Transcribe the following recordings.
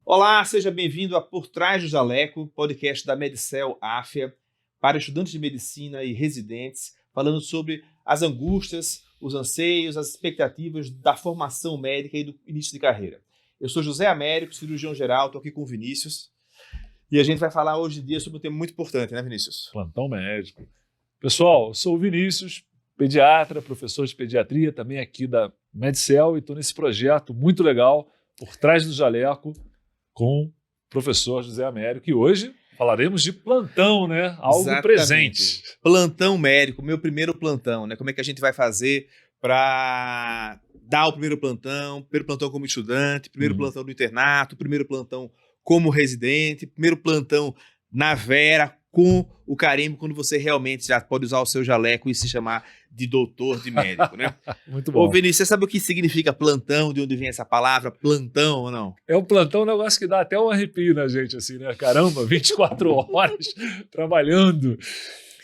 Olá, seja bem-vindo a Por Trás do Jaleco, podcast da Medicel Afia, para estudantes de medicina e residentes, falando sobre as angústias, os anseios, as expectativas da formação médica e do início de carreira. Eu sou José Américo, cirurgião geral, estou aqui com o Vinícius, e a gente vai falar hoje em dia sobre um tema muito importante, né, Vinícius? Plantão médico. Pessoal, eu sou o Vinícius, pediatra, professor de pediatria, também aqui da Medicel, e estou nesse projeto muito legal, Por Trás do Jaleco, com o professor José Américo, e hoje falaremos de plantão, né? Algo Exatamente. Presente. Plantão médico, meu primeiro plantão, né? Como é que a gente vai fazer para dar o primeiro plantão como estudante, primeiro plantão no internato, primeiro plantão como residente, primeiro plantão na Vera, com o carimbo, quando você realmente já pode usar o seu jaleco e se chamar de doutor, de médico, né? Muito bom. Ô, Vinícius, você sabe o que significa plantão, de onde vem essa palavra, plantão ou não? É um plantão, um negócio que dá até um arrepio na gente, assim, né? Caramba, 24 horas trabalhando.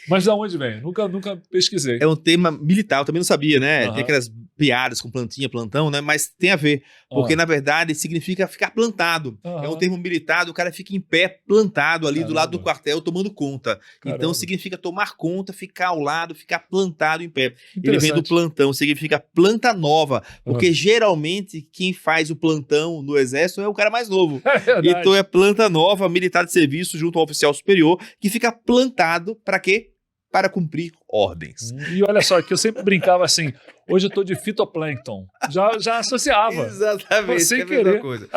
Mas de onde vem? Nunca pesquisei. É um tema militar, eu também não sabia, né? Uhum. Tem aquelas piadas com plantinha, plantão, né? Mas tem a ver, porque na verdade significa ficar plantado. É um termo militar, o cara fica em pé, plantado ali do lado do quartel, tomando conta. Então significa tomar conta, ficar ao lado, ficar plantado em pé. Ele vem do plantão, significa planta nova, porque geralmente quem faz o plantão no exército é o cara mais novo. Então é planta nova, militar de serviço junto ao oficial superior, que fica plantado para quê? Para cumprir ordens. E olha só, que eu sempre brincava assim, hoje eu tô de fitoplâncton. Já associava. Exatamente, sem é a querer. mesma coisa.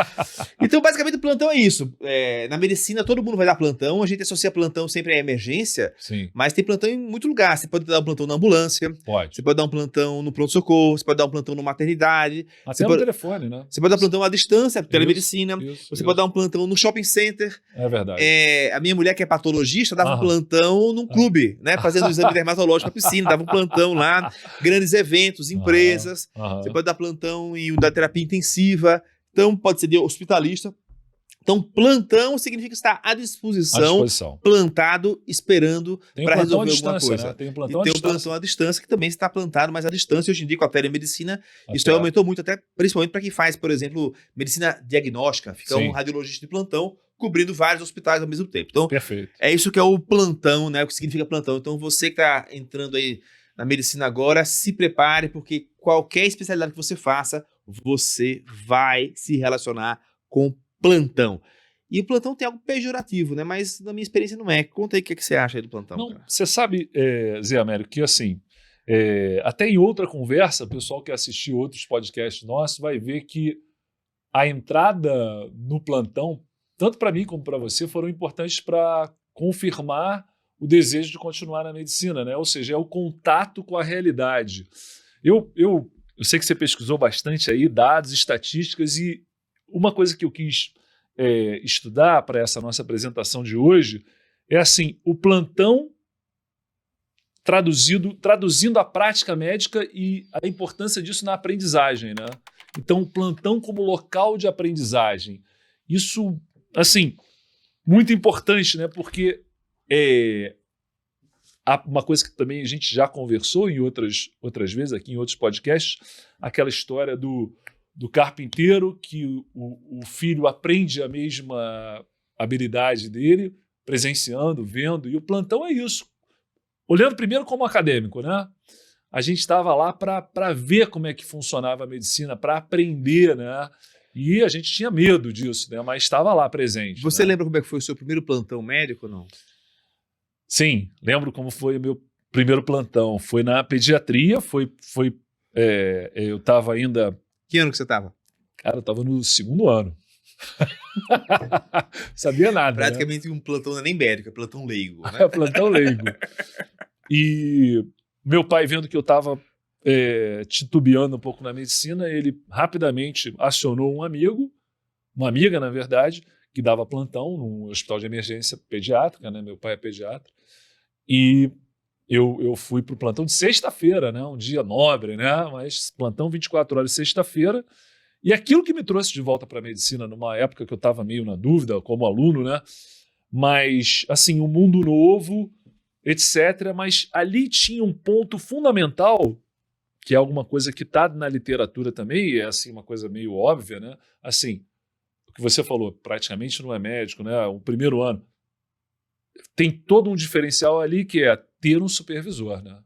Então, basicamente, o plantão é isso. Na medicina, todo mundo vai dar plantão, a gente associa plantão sempre à emergência, Sim. mas tem plantão em muito lugar. Você pode dar um plantão na ambulância, Pode. você pode dar um plantão no pronto-socorro, você pode dar um plantão na maternidade. Até no telefone, né? Você pode dar plantão à distância, telemedicina. Isso. Pode dar um plantão no shopping center. É verdade. A minha mulher, que é patologista, dava um plantão num clube, né? Fazendo um exame dermatológico na piscina, dava um plantão lá, grandes eventos, empresas. Você pode dar plantão em unidade de terapia intensiva. Então, pode ser de hospitalista. Então, plantão significa estar à disposição. Plantado, esperando para resolver alguma coisa. Né? Tem um plantão à distância que também está plantado, mas à distância, hoje em dia, com a telemedicina, isso aumentou muito, até principalmente para quem faz, por exemplo, medicina diagnóstica. Fica um radiologista de plantão cobrindo vários hospitais ao mesmo tempo. Então, perfeito. É isso que é o plantão, né? O que significa plantão. Então, você que está entrando aí na medicina agora, se prepare, porque qualquer especialidade que você faça, você vai se relacionar com plantão. E o plantão tem algo pejorativo, né? Mas na minha experiência não é. Conta aí o que você acha aí do plantão. Não, você sabe, Zé Américo, que assim, até em outra conversa, o pessoal que assistiu outros podcasts nossos vai ver que a entrada no plantão, tanto para mim como para você, foram importantes para confirmar o desejo de continuar na medicina, né? Ou seja, é o contato com a realidade. Eu sei que você pesquisou bastante aí, dados, estatísticas, e uma coisa que eu quis estudar para essa nossa apresentação de hoje é assim, o plantão traduzindo a prática médica e a importância disso na aprendizagem, né? Então, o plantão como local de aprendizagem. Isso, assim, muito importante, né? Porque uma coisa que também a gente já conversou em outras vezes, aqui em outros podcasts, aquela história do carpinteiro, que o filho aprende a mesma habilidade dele, presenciando, vendo, e o plantão é isso. Olhando primeiro como acadêmico, né? A gente estava lá para ver como é que funcionava a medicina, para aprender, né? E a gente tinha medo disso, né? Mas estava lá presente. Você lembra como é que foi o seu primeiro plantão médico ou não? Sim, lembro como foi o meu primeiro plantão. Foi na pediatria, eu estava ainda... Que ano que você estava? Cara, eu estava no 2º ano. Sabia nada. Praticamente, né? Um plantão não é nem médico, é plantão leigo. Né? Plantão leigo. E meu pai, vendo que eu estava titubeando um pouco na medicina, ele rapidamente acionou uma amiga, na verdade, que dava plantão no hospital de emergência pediátrica, né? Meu pai é pediatra. E eu fui para o plantão de sexta-feira, né? Um dia nobre, né? Mas plantão 24 horas de sexta-feira. E aquilo que me trouxe de volta para a medicina, numa época que eu estava meio na dúvida, como aluno, né? Mas, assim, um mundo novo, etc. Mas ali tinha um ponto fundamental que é alguma coisa que está na literatura também, e é assim, uma coisa meio óbvia, né? Assim, o que você falou, praticamente não é médico, né? O primeiro ano. Tem todo um diferencial ali que é ter um supervisor, né?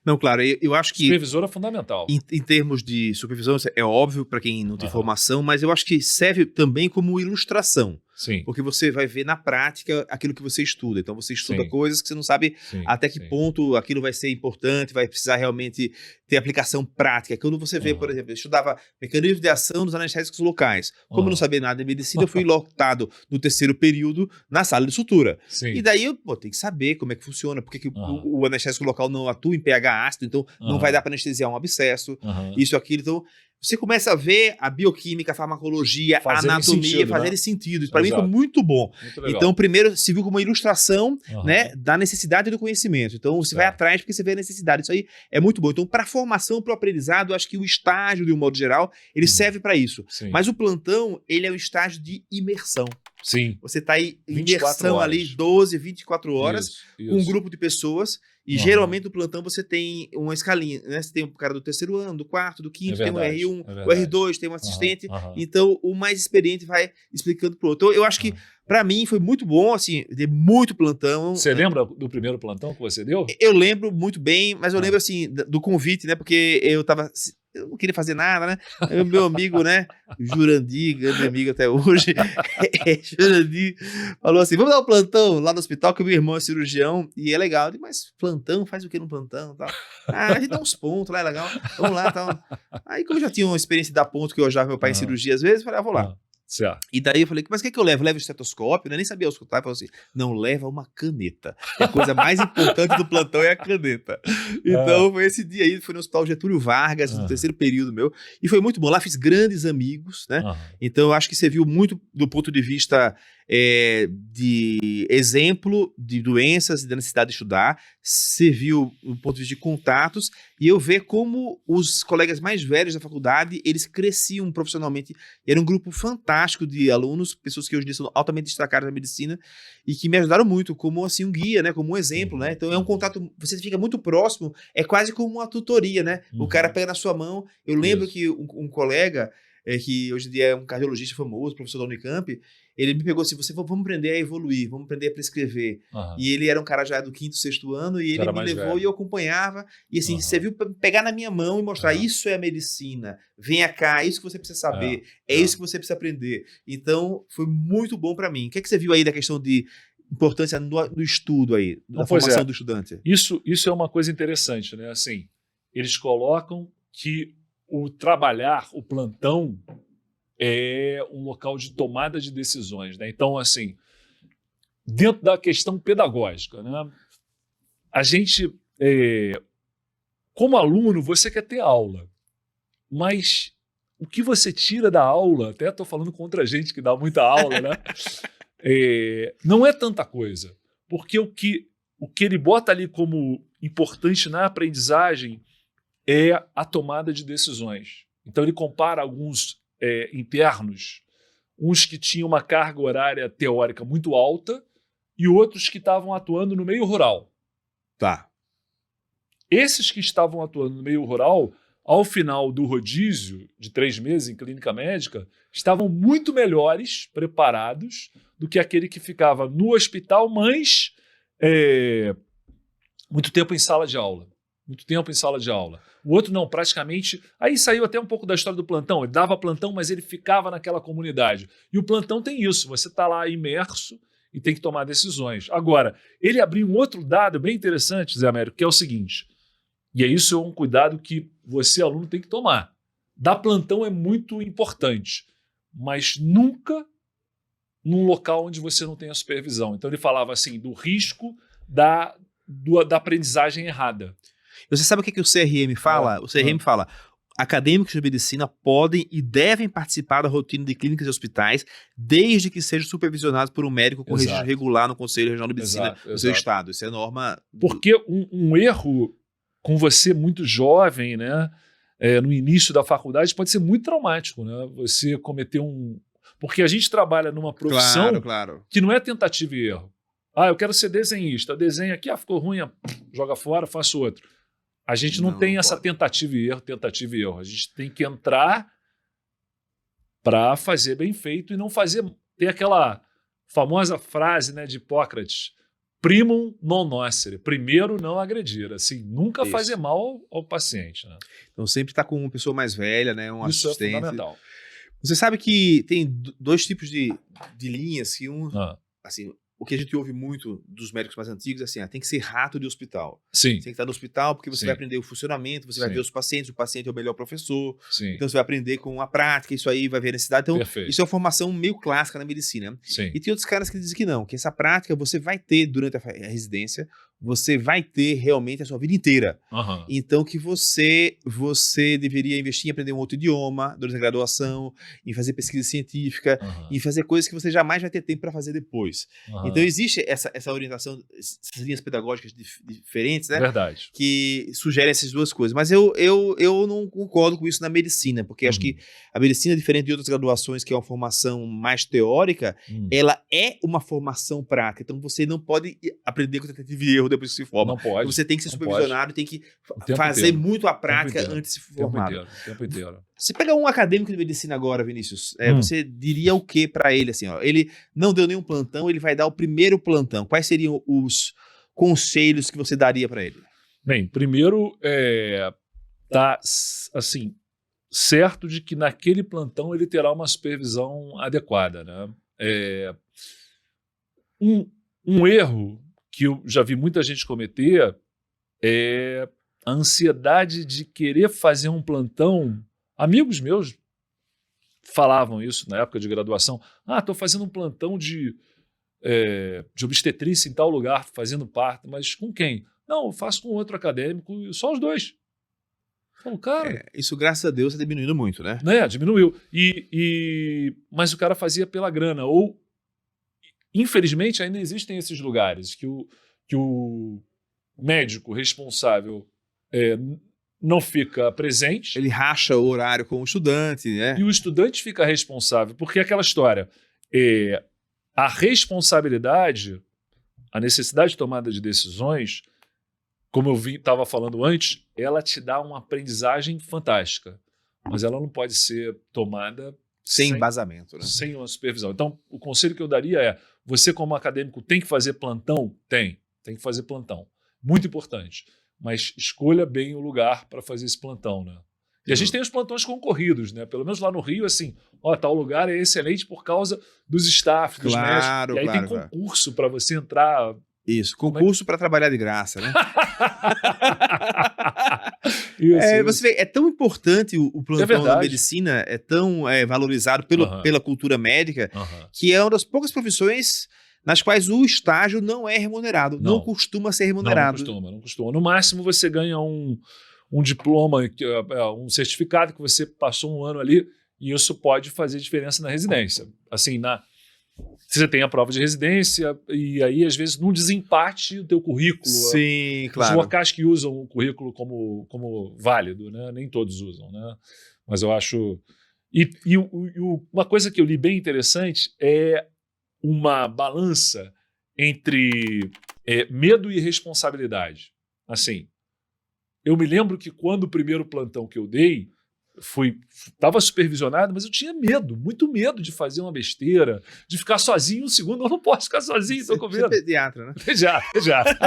Não, claro, eu acho que... Supervisor é fundamental. Em termos de supervisão, é óbvio para quem não tem formação, mas eu acho que serve também como ilustração. Sim. Porque você vai ver na prática aquilo que você estuda. Então você estuda coisas que você não sabe até que ponto aquilo vai ser importante, vai precisar realmente ter aplicação prática. Quando você vê, por exemplo, eu estudava mecanismo de ação dos anestésicos locais. Como eu não sabia nada de medicina, eu fui lotado no terceiro período na sala de sutura. Sim. E daí eu tenho que saber como é que funciona, porque que o anestésico local não atua em pH ácido, então não vai dar para anestesiar um abscesso, isso, aquilo. Então você começa a ver a bioquímica, a farmacologia, a anatomia fazerem sentido. Isso para mim foi muito bom. Então, primeiro, se viu como uma ilustração, né, da necessidade do conhecimento. Então, você vai atrás porque você vê a necessidade. Isso aí é muito bom. Então, para a formação, para o aprendizado, eu acho que o estágio, de um modo geral, ele serve para isso. Sim. Mas o plantão, ele é um estágio de imersão. Sim. Você está em imersão ali 12, 24 horas com um grupo de pessoas. E geralmente no plantão você tem uma escalinha, né? Você tem o cara do terceiro ano, do quarto, do quinto, tem um R1, o R2, tem um assistente. Então o mais experiente vai explicando pro outro. Então eu acho que para mim foi muito bom, assim, de muito plantão. Você lembra do primeiro plantão que você deu? Eu lembro muito bem, mas eu lembro assim do convite, né? Porque eu não queria fazer nada, né? Aí o meu amigo, né? Jurandir, grande amigo até hoje, Jurandir, falou assim: vamos dar um plantão lá no hospital, que o meu irmão é cirurgião e é legal. Eu digo, mas plantão? Faz o que no plantão? Tal. A gente dá uns pontos lá, é legal. Vamos lá, tal. Aí, como eu já tinha uma experiência de dar ponto, que eu ajudava meu pai em cirurgia às vezes, eu falei, vou lá. Certo. E daí eu falei, mas o que eu levo? Levo o estetoscópio? Eu nem sabia escutar. Ele falou assim, não, leva uma caneta. A coisa mais importante do plantão é a caneta. Então foi esse dia aí, foi no Hospital Getúlio Vargas, no terceiro período meu. E foi muito bom. Lá fiz grandes amigos, né? Então eu acho que serviu muito do ponto de vista de exemplo de doenças e da necessidade de estudar, serviu do ponto de vista de contatos, e eu ver como os colegas mais velhos da faculdade, eles cresciam profissionalmente, e era um grupo fantástico de alunos, pessoas que hoje em dia são altamente destacadas na medicina, e que me ajudaram muito, como assim um guia, né, como um exemplo, né, então é um contato, você fica muito próximo, é quase como uma tutoria, né, o cara pega na sua mão. Eu lembro que um colega, que hoje em dia é um cardiologista famoso, professor da Unicamp, ele me pegou assim, vamos aprender a evoluir, vamos aprender a prescrever. E ele era um cara já do 5º, 6º ano, e ele me levou velho. E eu acompanhava, e assim, você viu pegar na minha mão e mostrar, isso é a medicina, venha cá, é isso que você precisa saber, é isso que você precisa aprender. Então, foi muito bom para mim. O que é que você viu aí da questão de importância do estudo aí, da formação do estudante? Isso é uma coisa interessante, né? Assim, eles colocam que o trabalhar, o plantão, é um local de tomada de decisões, né? Então, assim, dentro da questão pedagógica, né? A gente, como aluno, você quer ter aula, mas o que você tira da aula, até estou falando contra a gente que dá muita aula, né? Não é tanta coisa, porque o que ele bota ali como importante na aprendizagem é a tomada de decisões. Então ele compara alguns internos, uns que tinham uma carga horária teórica muito alta e outros que estavam atuando no meio rural. Tá. Esses que estavam atuando no meio rural, ao final do rodízio de 3 meses em clínica médica, estavam muito melhores preparados do que aquele que ficava no hospital, mas muito tempo em sala de aula. Muito tempo em sala de aula. O outro não, praticamente... Aí saiu até um pouco da história do plantão. Ele dava plantão, mas ele ficava naquela comunidade. E o plantão tem isso. Você está lá imerso e tem que tomar decisões. Agora, ele abriu um outro dado bem interessante, Zé Américo, que é o seguinte. E isso é um cuidado que você, aluno, tem que tomar. Dar plantão é muito importante, mas nunca num local onde você não tem a supervisão. Então ele falava assim, do risco da aprendizagem errada. Você sabe o que o CRM fala? O CRM fala, acadêmicos de medicina podem e devem participar da rotina de clínicas e hospitais, desde que sejam supervisionados por um médico com registro regular no Conselho Regional de Medicina do seu estado. Isso é norma... Porque um erro com você muito jovem, né, no início da faculdade, pode ser muito traumático, né? Você cometer Porque a gente trabalha numa profissão que não é tentativa e erro. Eu quero ser desenhista. Desenho aqui, ficou ruim, joga fora, faço outro. A gente não tem essa tentativa e erro. A gente tem que entrar para fazer bem feito e não fazer... Tem aquela famosa frase, né, de Hipócrates, primum non nocere, primeiro não agredir, assim, nunca fazer mal ao paciente. Né? Então sempre estar com uma pessoa mais velha, né, um assistente. Isso é fundamental. Você sabe que tem dois tipos de linhas, que assim, o que a gente ouve muito dos médicos mais antigos é assim, tem que ser rato de hospital. Sim. Você tem que estar no hospital porque você vai aprender o funcionamento, você vai ver os pacientes, o paciente é o melhor professor, então você vai aprender com a prática, isso aí vai ver a necessidade. Então, isso é uma formação meio clássica na medicina. Sim. E tem outros caras que dizem que não, que essa prática você vai ter durante a residência, você vai ter realmente a sua vida inteira. Então que você deveria investir em aprender um outro idioma durante a graduação, em fazer pesquisa científica, em fazer coisas que você jamais vai ter tempo para fazer depois. Então existe essa orientação, essas linhas pedagógicas diferentes, né? Verdade. Que sugerem essas duas coisas. Mas eu não concordo com isso na medicina, porque acho que a medicina, diferente de outras graduações, que é uma formação mais teórica, ela é uma formação prática. Então você não pode aprender com tentativa e erro depois que se forma. Não pode. Você tem que ser supervisionado, tem que fazer muito a prática antes de se formar. O tempo inteiro. Se pegar um acadêmico de medicina agora, Vinícius, você diria o que para ele? Assim, ele não deu nenhum plantão, ele vai dar o primeiro plantão. Quais seriam os conselhos que você daria para ele? Bem, primeiro, tá assim, certo de que naquele plantão ele terá uma supervisão adequada, né? Um erro que eu já vi muita gente cometer é a ansiedade de querer fazer um plantão. Amigos meus falavam isso na época de graduação. Estou fazendo um plantão de obstetrícia em tal lugar, fazendo parto, mas com quem? Não, eu faço com outro acadêmico, só os dois. Falo, cara... isso, graças a Deus, está diminuindo muito, né? Diminuiu. Mas o cara fazia pela grana. Ou, infelizmente, ainda existem esses lugares que o médico responsável não fica presente. Ele racha o horário com o estudante, né? E o estudante fica responsável. Porque é aquela história, a responsabilidade, a necessidade de tomada de decisões, como eu estava falando antes, ela te dá uma aprendizagem fantástica. Mas ela não pode ser tomada sem embasamento, né? Sem uma supervisão. Então, o conselho que eu daria é, você como acadêmico tem que fazer plantão? Tem que fazer plantão. Muito importante. Mas escolha bem o lugar para fazer esse plantão, né? E a gente tem os plantões concorridos, né? Pelo menos lá no Rio, assim, tal lugar é excelente por causa dos staff, dos médicos. E aí tem concurso para você entrar. Isso, concurso para trabalhar de graça, né? Você vê, é tão importante o plantão da medicina, é tão valorizado pela cultura médica, que é uma das poucas profissões nas quais o estágio não é remunerado, não costuma ser remunerado. Não costuma. No máximo você ganha um diploma, um certificado que você passou um ano ali, e isso pode fazer diferença na residência. Assim, você tem a prova de residência, e aí, às vezes, num desempate o teu currículo. Sim, claro. Os locais que usam o currículo como válido, né? Nem todos usam, né? Mas eu acho... uma coisa que eu li bem interessante é uma balança entre medo e responsabilidade. Assim, eu me lembro que quando o primeiro plantão que eu dei, estava supervisionado, mas eu tinha medo, muito medo de fazer uma besteira, de ficar sozinho um segundo. Eu não posso ficar sozinho, estou com medo. Você é pediatra, né? Pediatra.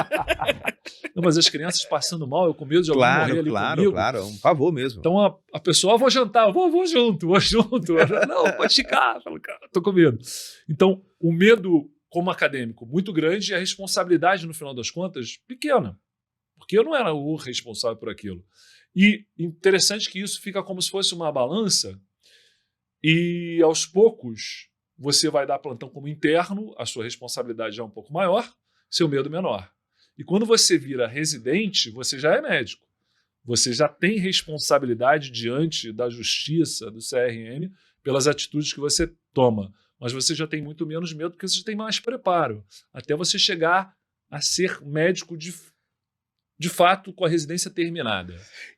Não, mas as crianças passando mal, eu com medo de alguém morrer ali comigo. Claro, é um pavor mesmo. Então a pessoa, vou jantar, vou junto. Não, pode ficar. Falo, cara, estou com medo. Então, o medo como acadêmico muito grande e a responsabilidade, no final das contas, pequena. Porque eu não era o responsável por aquilo. E interessante que isso fica como se fosse uma balança e, aos poucos, você vai dar plantão como interno, a sua responsabilidade já é um pouco maior, seu medo menor. E quando você vira residente, você já é médico. Você já tem responsabilidade diante da justiça, do CRM, pelas atitudes que você toma. Mas você já tem muito menos medo porque você já tem mais preparo. Até você chegar a ser médico de fato, com a residência terminada.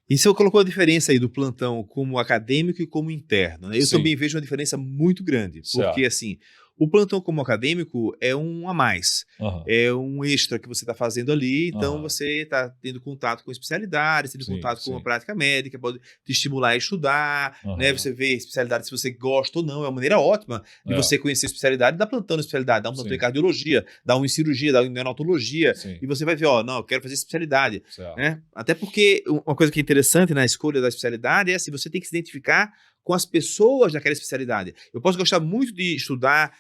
E você colocou a diferença aí do plantão como acadêmico e como interno, né? Eu também vejo uma diferença muito grande, porque assim, O plantão como acadêmico é um a mais, é um extra que você está fazendo ali, então você está tendo contato com especialidades, tendo contato com a prática médica, pode te estimular a estudar, né? Você vê especialidade se você gosta ou não, é uma maneira ótima de você conhecer a especialidade, dar plantão na especialidade, dar um plantão em cardiologia, dar um em cirurgia, dar um em neonatologia, e você vai ver, não, eu quero fazer especialidade, né? Até porque uma coisa que é interessante na escolha da especialidade é assim, você tem que se identificar com as pessoas daquela especialidade. Eu posso gostar muito de estudar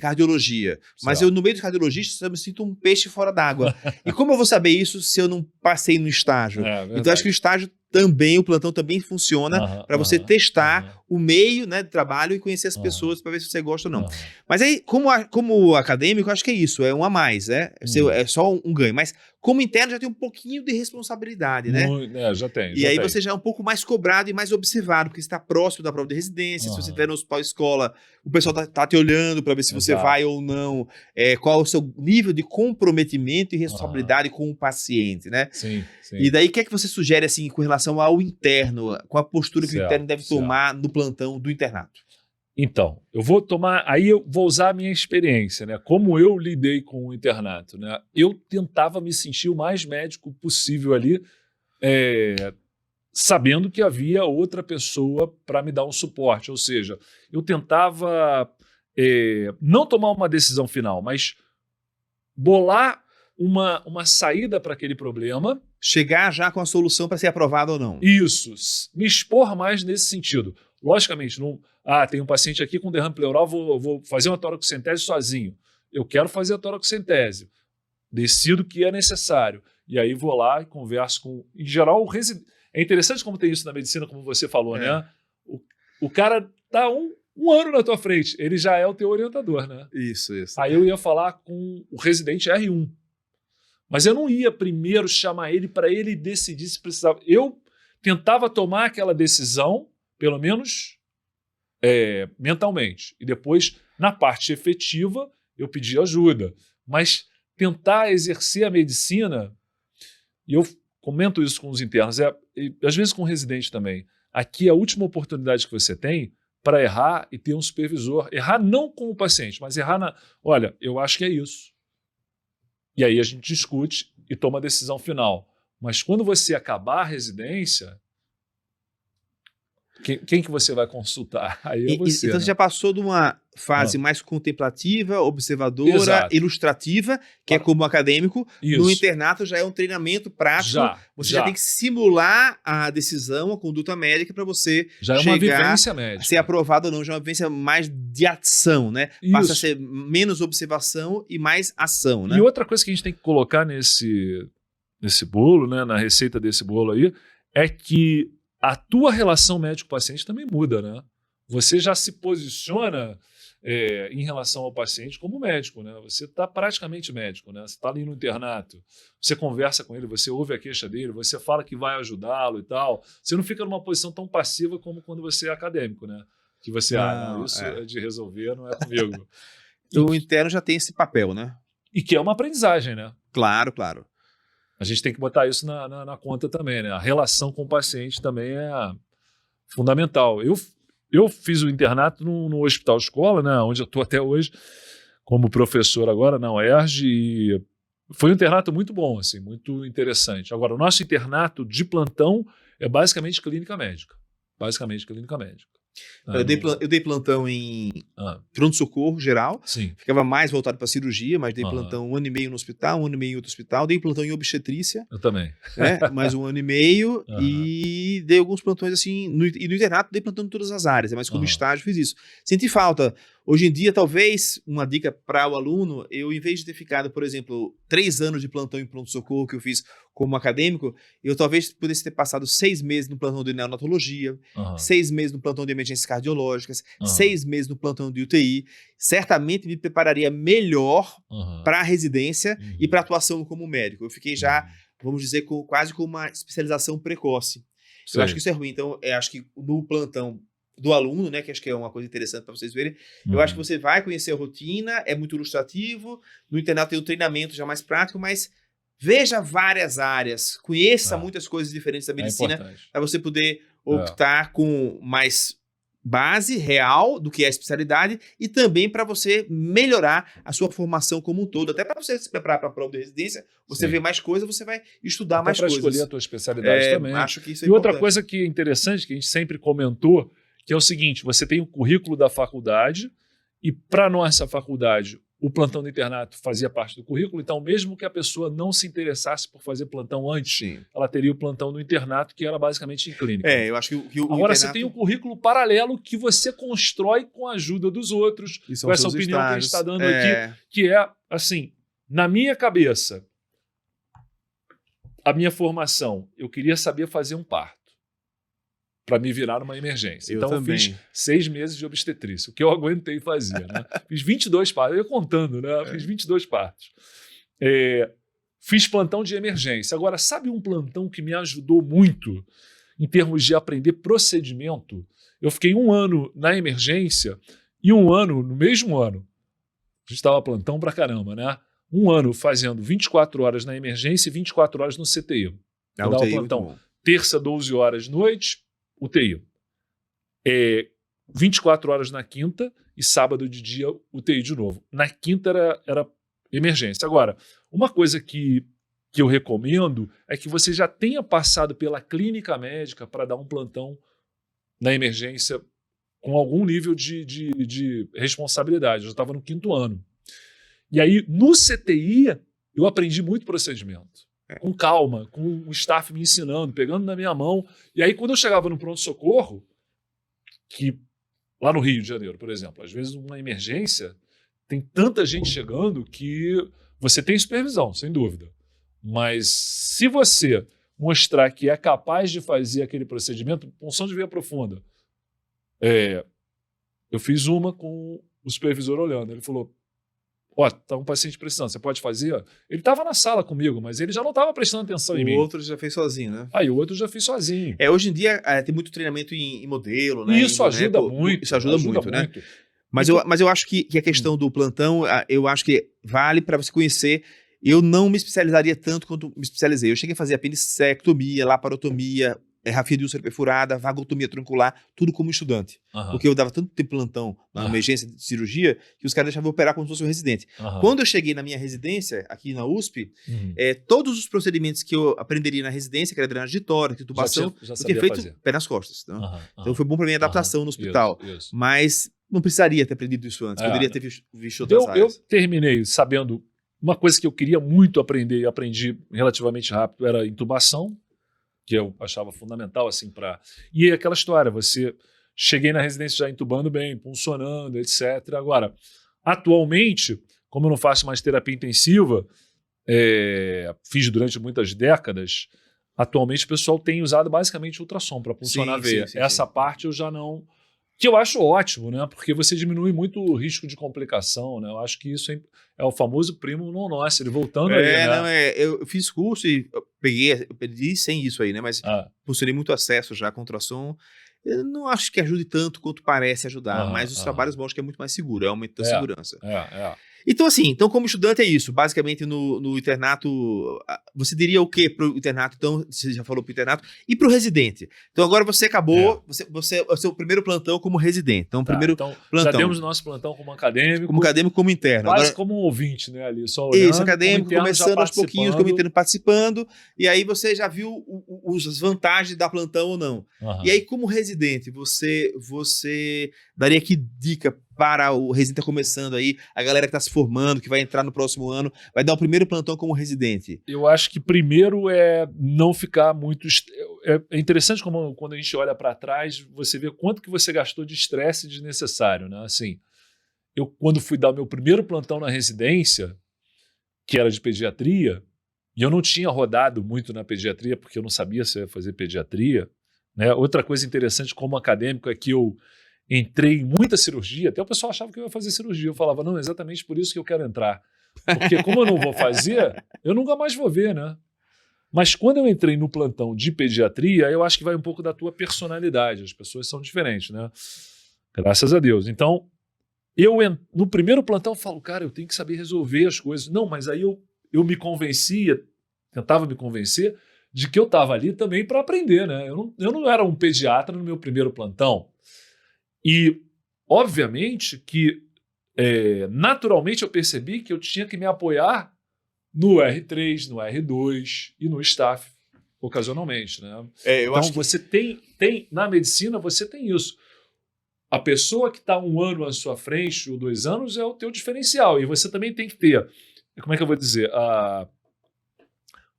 cardiologia, mas eu, no meio dos cardiologistas, eu me sinto um peixe fora d'água. E como eu vou saber isso se eu não passei no estágio? Então, acho que o estágio também, o plantão também funciona para você testar o meio, né, de trabalho e conhecer as pessoas para ver se você gosta ou não. Mas aí, como acadêmico, acho que é isso, é um a mais, né? É só um ganho. Mas como interno já tem um pouquinho de responsabilidade, né? Já tem. E aí você já é um pouco mais cobrado e mais observado, porque você está próximo da prova de residência, se você estiver no hospital escola, o pessoal tá te olhando para ver se você vai ou não, qual é o seu nível de comprometimento e responsabilidade com o paciente, né? Sim. E daí, o que é que você sugere, assim, com relação ao interno, com a postura que o interno deve tomar no plantão do internato? Então, eu vou usar a minha experiência, né? Como eu lidei com o internato, né? Eu tentava me sentir o mais médico possível ali, sabendo que havia outra pessoa para me dar um suporte. Ou seja, eu tentava não tomar uma decisão final, mas bolar uma saída para aquele problema. Chegar já com a solução para ser aprovado ou não. Isso. Me expor mais nesse sentido. Logicamente, não... tem um paciente aqui com derrame pleural, vou fazer uma toracocentese sozinho. Eu quero fazer a toracocentese. Decido que é necessário. E aí vou lá e converso com... Em geral, é interessante como tem isso na medicina, como você falou, né? O cara tá um ano na tua frente, ele já é o teu orientador, né? Isso. Aí eu ia falar com o residente R1. Mas eu não ia primeiro chamar ele para ele decidir se precisava. Eu tentava tomar aquela decisão, pelo menos mentalmente. E depois, na parte efetiva, eu pedi ajuda. Mas tentar exercer a medicina, e eu comento isso com os internos, e às vezes com o residente também. Aqui é a última oportunidade que você tem para errar e ter um supervisor. Errar não com o paciente, mas errar olha, eu acho que é isso. E aí a gente discute e toma a decisão final. Mas quando você acabar a residência, quem que você vai consultar? Aí é você. Então você já passou de uma fase mais contemplativa, observadora, ilustrativa, que é como acadêmico. Isso. No internato já é um treinamento prático. Você já tem que simular a decisão, a conduta médica para você já é uma vivência médica. Ser aprovado ou não, já é uma vivência mais de ação, né? Isso. Passa a ser menos observação e mais ação, né? E outra coisa que a gente tem que colocar nesse bolo, né, na receita desse bolo aí, é que a tua relação médico-paciente também muda, né? Você já se posiciona em relação ao paciente como médico, né? Você está praticamente médico, né? Você está ali no internato, você conversa com ele, você ouve a queixa dele, você fala que vai ajudá-lo e tal. Você não fica numa posição tão passiva como quando você é acadêmico, né? Que você, isso é de resolver, não é comigo. O interno já tem esse papel, né? E que é uma aprendizagem, né? Claro. A gente tem que botar isso na conta também, né? A relação com o paciente também é fundamental. Eu fiz o internato no hospital escola, né? Onde eu estou até hoje, como professor agora na UERJ, e foi um internato muito bom, assim, muito interessante. Agora, o nosso internato de plantão é basicamente clínica médica. Eu dei plantão em pronto-socorro geral. Sim. Ficava mais voltado para cirurgia, mas dei plantão 1 ano e meio no hospital, 1 ano e meio em outro hospital. Dei plantão em obstetrícia. Eu também. Mais 1 ano e meio. E dei alguns plantões assim. E no internato dei plantão em todas as áreas, mas como estágio fiz isso. Senti falta. Hoje em dia, talvez, uma dica para o aluno, eu, em vez de ter ficado, por exemplo, 3 anos de plantão em pronto-socorro que eu fiz como acadêmico, eu talvez pudesse ter passado 6 meses no plantão de neonatologia, 6 meses no plantão de emergências cardiológicas, 6 meses no plantão de UTI. Certamente me prepararia melhor para a residência e para a atuação como médico. Eu fiquei já, vamos dizer, quase com uma especialização precoce. Eu acho que isso é ruim. Então, eu acho que no plantão do aluno, né, que acho que é uma coisa interessante para vocês verem, eu acho que você vai conhecer a rotina, é muito ilustrativo, no internato tem um treinamento já mais prático, mas veja várias áreas, conheça muitas coisas diferentes da medicina, para você poder optar com mais base real do que é a especialidade e também para você melhorar a sua formação como um todo. Até para você se preparar para a prova de residência, você vê mais coisas, você vai estudar mais coisas. Para escolher a tua especialidade também. Acho que isso é importante. Outra coisa que é interessante, que a gente sempre comentou, que é o seguinte, você tem o currículo da faculdade e para nossa faculdade o plantão do internato fazia parte do currículo, então mesmo que a pessoa não se interessasse por fazer plantão antes, ela teria o plantão do internato, que era basicamente em clínica. Eu acho que o Agora internato... você tem um currículo paralelo que você constrói com a ajuda dos outros, com essa opinião que a gente está dando aqui, que é, assim, na minha cabeça, a minha formação, eu queria saber fazer um parto para me virar numa emergência. Então eu fiz 6 meses de obstetrícia, o que eu aguentei fazer. Né? Fiz 22 partos, eu ia contando, né? Fiz 22 partos. Fiz plantão de emergência. Agora, sabe um plantão que me ajudou muito em termos de aprender procedimento? Eu fiquei 1 ano na emergência e 1 ano, no mesmo ano, a gente estava plantão pra caramba, né? 1 ano fazendo 24 horas na emergência e 24 horas no CTI. Eu dava plantão terça, 12 horas noite, UTI. 24 horas na quinta e sábado de dia UTI de novo. Na quinta era emergência. Agora, uma coisa que eu recomendo é que você já tenha passado pela clínica médica para dar um plantão na emergência com algum nível de responsabilidade. Eu já estava no 5º ano. E aí, no CTI, eu aprendi muito procedimento. Com calma, com o staff me ensinando, pegando na minha mão. E aí, quando eu chegava no pronto-socorro, que lá no Rio de Janeiro, por exemplo, às vezes uma emergência, tem tanta gente chegando que você tem supervisão, sem dúvida. Mas se você mostrar que é capaz de fazer aquele procedimento, punção de veia profunda. Eu fiz uma com o supervisor olhando. Ele falou, tá um paciente precisando, você pode fazer? Ele estava na sala comigo, mas ele já não estava prestando atenção em mim. O outro já fez sozinho, né? E o outro já fez sozinho. Hoje em dia tem muito treinamento em modelo, né? Isso ajuda muito. Isso ajuda muito, né? Mas eu acho que a questão do plantão, eu acho que vale para você conhecer. Eu não me especializaria tanto quanto me especializei. Eu cheguei a fazer apendicectomia, laparotomia, rafia de úlcera perfurada, vagotomia troncular, tudo como estudante. Porque eu dava tanto tempo plantão na emergência de cirurgia que os caras deixavam eu operar como se fosse um residente. Quando eu cheguei na minha residência, aqui na USP, todos os procedimentos que eu aprenderia na residência, que era drenagem de tórax, intubação, eu tinha feito pé nas costas. Então foi bom para minha adaptação no hospital. Isso. Mas não precisaria ter aprendido isso antes, poderia ter visto outras áreas. Eu terminei sabendo uma coisa que eu queria muito aprender e aprendi relativamente rápido, era intubação, que eu achava fundamental, assim, E aquela história, cheguei na residência já intubando bem, funcionando, etc. Agora, atualmente, como eu não faço mais terapia intensiva, fiz durante muitas décadas, atualmente o pessoal tem usado basicamente ultrassom para puncionar a veia. Essa parte eu já não... Que eu acho ótimo, né? Porque você diminui muito o risco de complicação, né? Eu acho que isso é o famoso primo não nosso, ele voltando aí, né? Eu fiz curso e eu perdi sem isso aí, né? Mas funcionei muito acesso já com ultrassom. Eu não acho que ajude tanto quanto parece ajudar, mas os trabalhos mostram que é muito mais seguro, é aumento da segurança. Então, assim, como estudante é isso. Basicamente, no internato, você diria o que para o internato? Então, você já falou para o internato. E para o residente? Então, agora você acabou, você é o seu primeiro plantão como residente. Então, plantão. Já demos o nosso plantão como acadêmico. Como acadêmico, como interno. Quase agora, como um ouvinte, né, ali, só olhando. Isso, acadêmico, começando aos pouquinhos, como interno participando. E aí você já viu as vantagens da plantão ou não. E aí, como residente, você daria que dica para o residente que está começando aí, a galera que está se formando, que vai entrar no próximo ano, vai dar o primeiro plantão como residente? Eu acho que primeiro é não ficar muito... É interessante como quando a gente olha para trás, você vê quanto que você gastou de estresse desnecessário, né? Assim, eu quando fui dar o meu primeiro plantão na residência, que era de pediatria, e eu não tinha rodado muito na pediatria, porque eu não sabia se eu ia fazer pediatria, né? Outra coisa interessante como acadêmico é que eu entrei em muita cirurgia, até o pessoal achava que eu ia fazer cirurgia. Eu falava, não, exatamente por isso que eu quero entrar. Porque como eu não vou fazer, eu nunca mais vou ver, né? Mas quando eu entrei no plantão de pediatria, eu acho que vai um pouco da tua personalidade. As pessoas são diferentes, né? Graças a Deus. Então, no primeiro plantão, eu falo, cara, eu tenho que saber resolver as coisas. Não, mas aí eu me convencia, tentava me convencer de que eu estava ali também para aprender, né? Eu não era um pediatra no meu primeiro plantão. E, obviamente, que naturalmente eu percebi que eu tinha que me apoiar no R3, no R2 e no staff, ocasionalmente, né? Então, você tem, na medicina, você tem isso. A pessoa que está 1 ano à sua frente, ou 2 anos, é o teu diferencial. E você também tem que ter, como é que eu vou dizer, a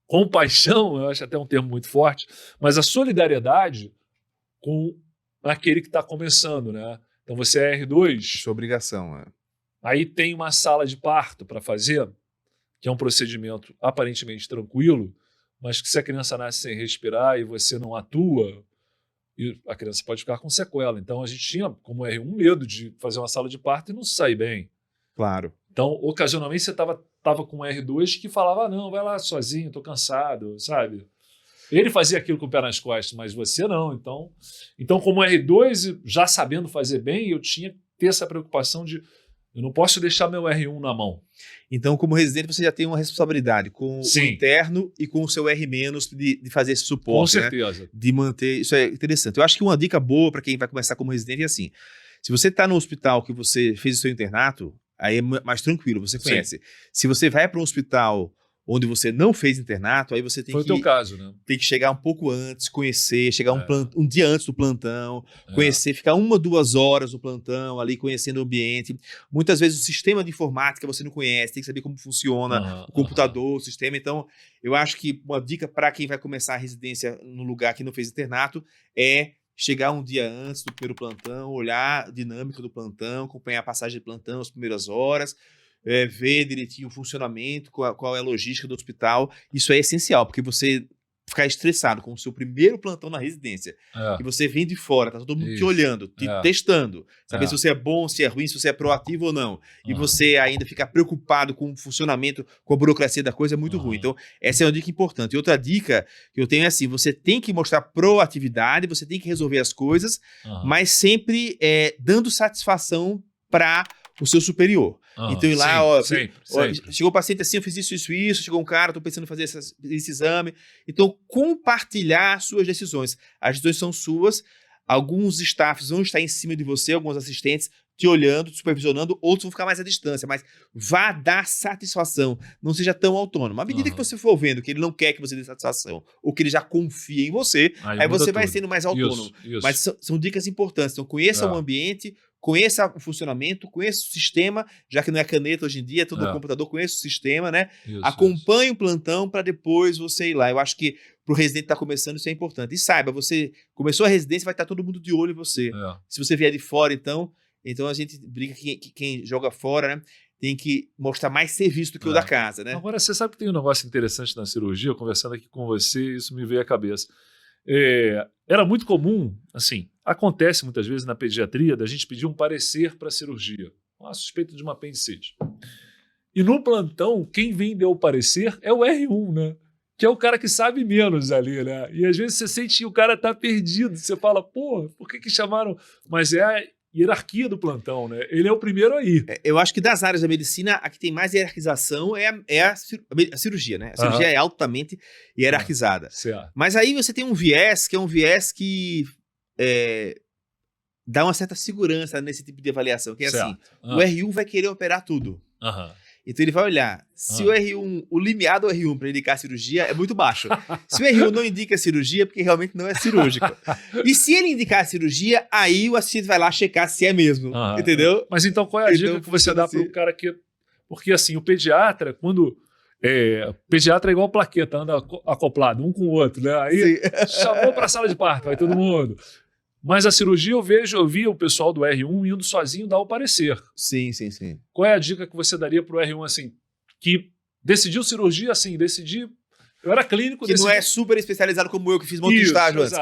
compaixão, eu acho até um termo muito forte, mas a solidariedade com aquele que está começando, né? Então você é R2. Sua obrigação, né? Aí tem uma sala de parto para fazer, que é um procedimento aparentemente tranquilo, mas que se a criança nasce sem respirar e você não atua, a criança pode ficar com sequela. Então a gente tinha, como R1, medo de fazer uma sala de parto e não sair bem. Claro. Então, ocasionalmente, você estava com um R2 que falava, não, vai lá sozinho, estou cansado, sabe? Ele fazia aquilo com o pé nas costas, mas você não. Então, como R2, já sabendo fazer bem, eu tinha que ter essa preocupação de eu não posso deixar meu R1 na mão. Então, como residente, você já tem uma responsabilidade com o interno e com o seu R- de fazer esse suporte. Com certeza. Né? De manter. Isso é interessante. Eu acho que uma dica boa para quem vai começar como residente é assim: se você está no hospital que você fez o seu internato, aí é mais tranquilo, você conhece. Sim. Se você vai para um hospital onde você não fez internato, aí você tem Foi o teu caso, né? Tem que chegar um pouco antes, conhecer, chegar um dia antes do plantão, conhecer, ficar 1 ou 2 horas no plantão, ali conhecendo o ambiente. Muitas vezes o sistema de informática você não conhece, tem que saber como funciona o computador, o sistema. Então, eu acho que uma dica para quem vai começar a residência no lugar que não fez internato é chegar um dia antes do primeiro plantão, olhar a dinâmica do plantão, acompanhar a passagem de plantão, as primeiras horas, ver direitinho o funcionamento, qual é a logística do hospital. Isso é essencial, porque você ficar estressado com o seu primeiro plantão na residência, e você vem de fora, tá todo mundo te olhando, te testando, saber se você é bom, se é ruim, se você é proativo ou não, e você ainda ficar preocupado com o funcionamento, com a burocracia da coisa, é muito ruim. Então, essa é uma dica importante. E outra dica que eu tenho é assim, você tem que mostrar proatividade, você tem que resolver as coisas, mas sempre dando satisfação para o seu superior. Então, ir lá, sempre. Chegou o paciente assim, eu fiz isso, chegou um cara, estou pensando em fazer esse exame. Então, compartilhar suas decisões. As decisões são suas, alguns staffs vão estar em cima de você, alguns assistentes te olhando, te supervisionando, outros vão ficar mais à distância, mas vá dar satisfação, não seja tão autônomo. À medida que você for vendo que ele não quer que você dê satisfação, ou que ele já confia em você, aí você vai sendo mais autônomo. Isso. Mas são dicas importantes. Então, conheça o ambiente, conheça o funcionamento, conheça o sistema, já que não é caneta hoje em dia, é tudo no computador, conheça o sistema, né? Acompanhe o plantão para depois você ir lá. Eu acho que para o residente que está começando isso é importante. E saiba, você começou a residência, vai estar todo mundo de olho em você. Se você vier de fora, então a gente brinca que quem joga fora, né, tem que mostrar mais serviço do que o da casa, né? Agora, você sabe que tem um negócio interessante na cirurgia, conversando aqui com você, isso me veio à cabeça. Era muito comum, assim, acontece muitas vezes na pediatria, da gente pedir um parecer para a cirurgia, uma suspeita de uma apendicite. E no plantão, quem vem dar o parecer é o R1, né? Que é o cara que sabe menos ali, né? E às vezes você sente que o cara tá perdido, você fala, pô, por que chamaram? Mas é a hierarquia do plantão, né? Ele é o primeiro aí. Eu acho que das áreas da medicina, a que tem mais hierarquização é a cirurgia, né? A cirurgia é altamente hierarquizada. Mas aí você tem um viés, que é um viés que dá uma certa segurança nesse tipo de avaliação, que é assim, o R1 vai querer operar tudo. Então ele vai olhar, se o R1, o limiar do R1 para indicar a cirurgia é muito baixo. Se o R1 não indica a cirurgia, é porque realmente não é cirúrgico. E se ele indicar a cirurgia, aí o assistente vai lá checar se é mesmo, entendeu? Mas então qual é a dica que você dá para o cara que... Porque assim, o pediatra, quando... pediatra é igual plaqueta, anda acoplado um com o outro, né? Aí chamou para a sala de parto, vai todo mundo. Mas a cirurgia eu vi o pessoal do R1 indo sozinho dar o parecer. Sim. Qual é a dica que você daria para o R1 assim, que decidiu cirurgia assim, eu era clínico... Que não é super especializado como eu, que fiz um monte de estágio antes.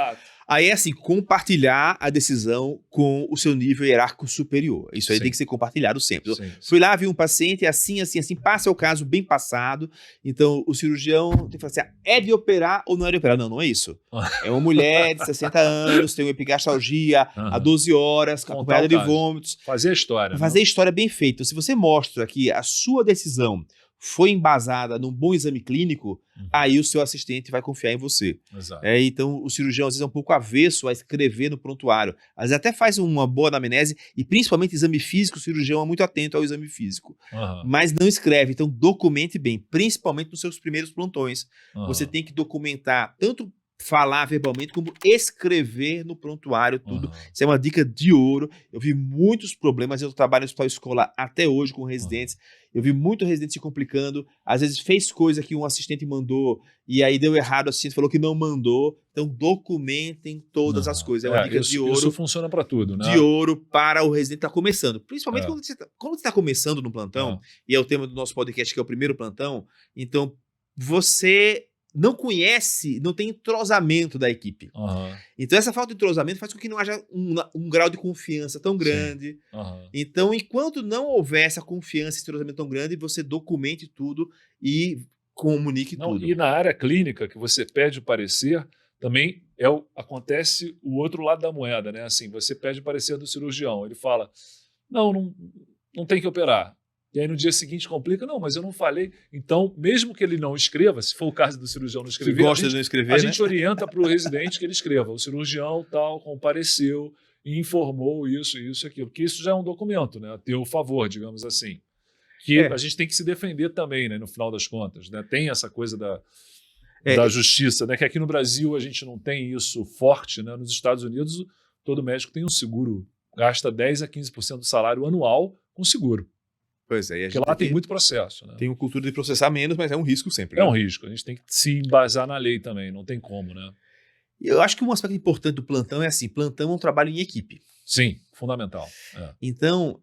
Aí é assim, compartilhar a decisão com o seu nível hierárquico superior. Isso aí tem que ser compartilhado sempre. Fui lá, vi um paciente, assim, passa o caso bem passado. Então, o cirurgião tem que falar assim, é de operar ou não é de operar? Não é isso. É uma mulher de 60 anos, tem uma epigastalgia há 12 horas, acompanhada de vômitos. Fazer a história. Fazer a história bem feita. Se você mostra que a sua decisão foi embasada num bom exame clínico, aí o seu assistente vai confiar em você. Exato. Então, o cirurgião às vezes é um pouco avesso a escrever no prontuário. Às vezes até faz uma boa anamnese, e principalmente exame físico, o cirurgião é muito atento ao exame físico. Mas não escreve, então documente bem, principalmente nos seus primeiros plantões. Você tem que documentar tanto falar verbalmente, como escrever no prontuário tudo. Isso é uma dica de ouro. Eu vi muitos problemas, eu trabalho no hospital escola até hoje com residentes, eu vi muito residente se complicando, às vezes fez coisa que um assistente mandou e aí deu errado, o assistente falou que não mandou. Então documentem todas as coisas. É uma dica de ouro. Isso funciona para tudo, né? De ouro para o residente que está começando. Principalmente quando você está começando no plantão, e é o tema do nosso podcast, que é o primeiro plantão, então você não conhece, não tem entrosamento da equipe. Então essa falta de entrosamento faz com que não haja um grau de confiança tão grande. Então, enquanto não houver essa confiança e entrosamento tão grande, você documente tudo e comunique tudo. E na área clínica, que você pede o parecer, também acontece o outro lado da moeda, né? Assim, você pede o parecer do cirurgião, ele fala, não tem que operar. E aí no dia seguinte complica, não, mas eu não falei. Então, mesmo que ele não escreva, se for o caso do cirurgião não escrever, gosta de não escrever, a gente orienta para o residente que ele escreva. O cirurgião tal compareceu e informou isso e aquilo. Porque isso já é um documento, né? A teu favor, digamos assim. Que a gente tem que se defender também, né? No final das contas, né? Tem essa coisa da justiça, né? Que aqui no Brasil a gente não tem isso forte, né? Nos Estados Unidos, todo médico tem um seguro, gasta 10 a 15% do salário anual com seguro. Pois é, porque lá tem muito processo. Né? Tem uma cultura de processar menos, mas é um risco sempre. É um risco, a gente tem que se embasar na lei também, não tem como, né? Eu acho que um aspecto importante do plantão é assim, plantão é um trabalho em equipe. Sim, fundamental. Então,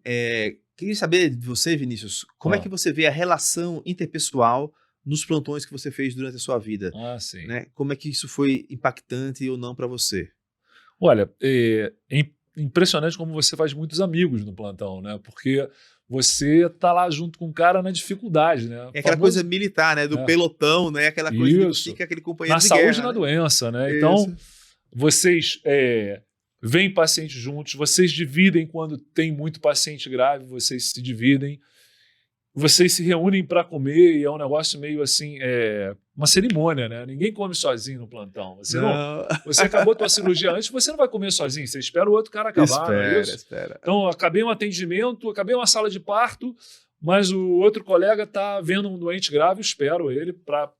queria saber de você, Vinícius, como é que você vê a relação interpessoal nos plantões que você fez durante a sua vida? Sim. Né? Como é que isso foi impactante ou não para você? Olha, é impressionante como você faz muitos amigos no plantão, né? Porque você tá lá junto com o cara na dificuldade, né? É aquela coisa militar, né? Do pelotão, né? Aquela coisa que fica aquele companheiro de guerra. Na saúde e na doença, né? Então, vocês veem pacientes juntos, vocês dividem quando tem muito paciente grave, vocês se dividem, vocês se reúnem para comer e é um negócio meio assim, uma cerimônia, né? Ninguém come sozinho no plantão. Você acabou a tua cirurgia antes, você não vai comer sozinho, você espera o outro cara acabar. Espera. Então, acabei um atendimento, acabei uma sala de parto, mas o outro colega está vendo um doente grave, eu espero ele para...